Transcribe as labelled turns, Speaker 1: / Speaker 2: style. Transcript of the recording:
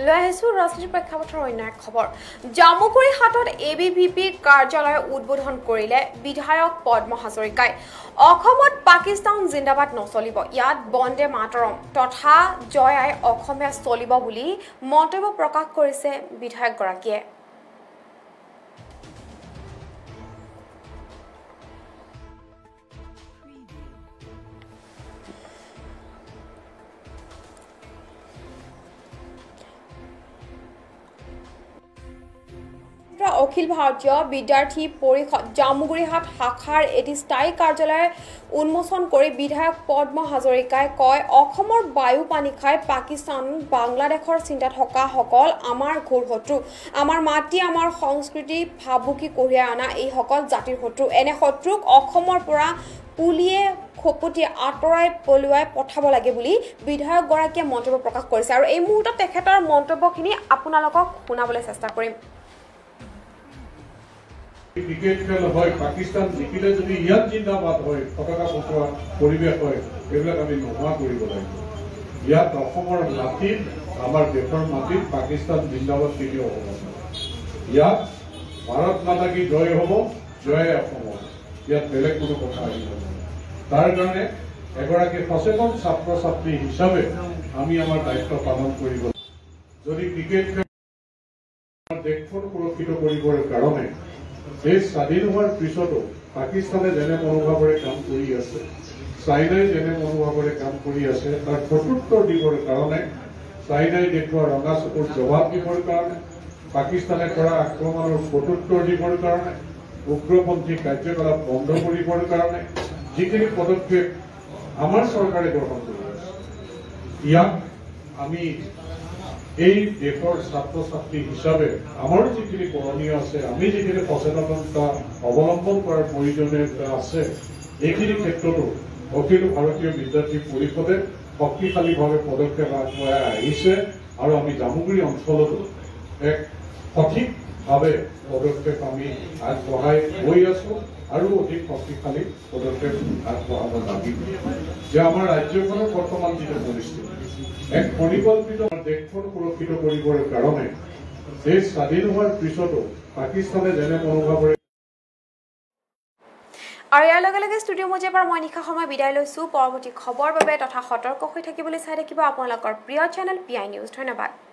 Speaker 1: লৈ আহিছোঁ ৰাজনীতিৰ প্ৰেক্ষাপটৰ অন্য এক খবৰ। জামুগুৰি হাটত ABVP কাৰ্যালয় উদ্বোধন কৰিলে বিধায়ক পদ্ম হাজৰিকাই। অসমত পাকিস্তান জিন্দাবাদ নচলিব, ইয়াত বন্দে মাতৰম তথা জয় আই অসমীয়া চলিব বুলি মন্তব্য প্ৰকাশ কৰিছে বিধায়কগৰাকীয়ে। অখিল ভাৰতীয় বিদ্যাৰ্থী পৰিষদ জামুগুৰিহাট শাখাৰ এটি স্থায়ী কাৰ্যালয় উন্মোচন কৰি বিধায়ক পদ্ম হাজৰিকাই কয়, অসমৰ বায়ু পানী খাই পাকিস্তান বাংলাদেশৰ চিন্তা থকাসকল আমাৰ ঘোৰ শত্ৰু। আমাৰ মাটি আমাৰ সংস্কৃতি ভাবুকি কঢ়িয়াই অনা এইসকল জাতিৰ শত্ৰু। এনে শত্ৰুক অসমৰ পৰা পুলিয়ে খপতি আঁতৰাই পলুৱাই পঠাব লাগে বুলি বিধায়কগৰাকীয়ে মন্তব্য প্ৰকাশ কৰিছে। আৰু এই মুহূৰ্তত তেখেতৰ মন্তব্যখিনি আপোনালোকক শুনাবলৈ চেষ্টা কৰিম।
Speaker 2: ক্ৰিকেট খেল হয়, পাকিস্তান জিকিলে যদি ইয়াত জিন্দাবাদ হয়, পতাকা ফটোৱা পৰিৱেশ হয়, এইবিলাক আমি নোহোৱা কৰিব লাগিব। ইয়াত অসমৰ মাটিত, আমাৰ দেশৰ মাটিত পাকিস্তান জিন্দাবাদ কেতিয়াও হ'ব নোৱাৰে। ইয়াত ভাৰত মাতা কি জয় হ'ব, জয় অসম হ'ব, ইয়াত বেলেগ কোনো কথা আহিব নোৱাৰে। তাৰ কাৰণে এগৰাকী সচেতন ছাত্ৰ ছাত্ৰী হিচাপে আমি আমাৰ দায়িত্ব পালন কৰিব। যদি ক্ৰিকেট খেল দেশখন সুৰক্ষিত কৰিবৰ কাৰণে দেশ স্বাধীন হোৱাৰ পিছতো পাকিস্তানে যেনে মনোভাৱেৰে কাম কৰি আছে, চাইনাই যেনে মনোভাৱেৰে কাম কৰি আছে, তাৰ প্ৰত্যুত্তৰ দিবৰ কাৰণে, চাইনাই দেখুওৱা ৰঙা চকুৰ জবাব দিবৰ কাৰণে, পাকিস্তানে কৰা আক্ৰমণৰ প্ৰত্যুত্তৰ দিবৰ কাৰণে, উগ্ৰপন্থী কাৰ্যকলাপ বন্ধ কৰিবৰ কাৰণে যিখিনি পদক্ষেপ আমাৰ চৰকাৰে গ্ৰহণ কৰি আছে, ইয়াক আমি এই দেশৰ ছাত্ৰ ছাত্ৰী হিচাপে আমাৰ যিখিনি কৰণীয় আছে, আমি যিখিনি সচেতনতা অৱলম্বন কৰাৰ প্ৰয়োজনীয়তা আছে, এইখিনি ক্ষেত্ৰতো অখিল ভাৰতীয় বিদ্যাৰ্থী পৰিষদে শক্তিশালীভাৱে পদক্ষেপ আগবঢ়াই আহিছে। আৰু আমি জামুগুৰি অঞ্চলতো এক সঠিকভাৱে পদক্ষেপ আমি আগবঢ়াই গৈ আছো আৰু অধিক শক্তিশালী পদক্ষেপ আগবঢ়াব লাগিব। যে আমাৰ ৰাজ্যখনৰ বৰ্তমান যিটো পৰিস্থিতি, এক পৰিকল্পিত দেশখন সুৰক্ষিত কৰিবৰ কাৰণে দেশ স্বাধীন হোৱাৰ পিছতো পাকিস্তানে যেনে মনোভাৱেৰে।
Speaker 1: আৰু ইয়াৰ লগে লগে ষ্টুডিঅ' মজিয়াৰ পৰা মই নিশা শৰ্মা বিদায় লৈছোঁ। পৰৱৰ্তী খবৰ বাবে তথা সতৰ্ক হৈ থাকিবলৈ চাই থাকিব আপোনালোকৰ প্ৰিয় চেনেল PI নিউজ। ধন্যবাদ।